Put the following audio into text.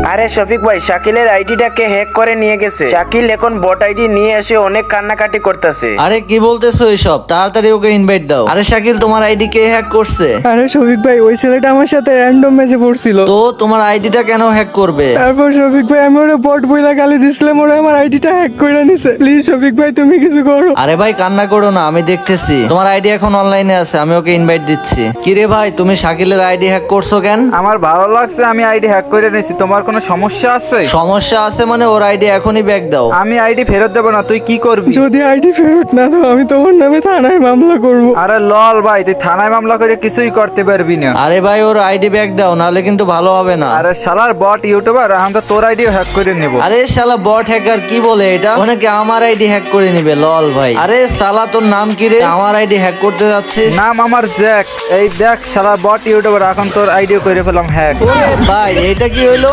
আরে শফিক ভাই, শাকিলের আইডিটাকে হ্যাক করে নিয়ে গেছে। শাকিল এখন বট আইডি নিয়ে এসে অনেক কান্নাকাটি করতেছে। আরে কি বলতেছো এইসব? তাড়াতাড়ি ওকে ইনভাইট দাও। আরে শাকিল, তোমার আইডি কে হ্যাক করছে? আরে শফিক ভাই, ওই ছেলেটা আমার সাথে র্যান্ডম ম্যাচে পড়ছিল। তো তোমার আইডিটা কেন হ্যাক করবে? তারপর শফিক ভাই, আমি ওরা বট বইলা গালি দিছিলাম, ওরা আমার আইডিটা হ্যাক করে নিছে। প্লিজ শফিক ভাই, তুমি কিছু করো। আরে ভাই, কান্না করো না, আমি দেখতেছি। তোমার আইডি এখন অনলাইনে আছে, আমি ওকে ইনভাইট দিচ্ছি। কিরে ভাই, তুমি শাকিলের আইডি হ্যাক করছো কেন? আমার ভালো লাগছে, আমি আইডি হ্যাক করে নিয়েছি। তোমার কোনো সমস্যা আছে? সমস্যা আছে মানে ওর আইডি এখনই ব্যাক দাও। আমি আইডি ফেরত দেবো না, তুই কি করবি? যদি আইডি ফেরত না দাও, আমি তোমার নামে থানায় মামলা করব। আরে লল ভাই, তুই থানায় মামলা করে কিছুই করতে পারবি না। আরে ভাই, ওর আইডি ব্যাক দাও, নাহলে কিন্তু ভালো হবে না। আরে শালার বট ইউটিউবার, আমি তো তোর আইডিও হ্যাক করে নেব। আরে শালা বট হ্যাকার কি বলে এটা? অনেকে আমার আইডি হ্যাক করে নিবে। লল ভাই। আরে শালা, তোর নাম কি রে? আমার আইডি হ্যাক করতে যাচ্ছিস? নাম আমার জ্যাক। এই দেখ শালা বট ইউটিউবার, এখন তোর আইডিও করে ফেলাম হ্যাক। ভাই, এটা কি হইলো?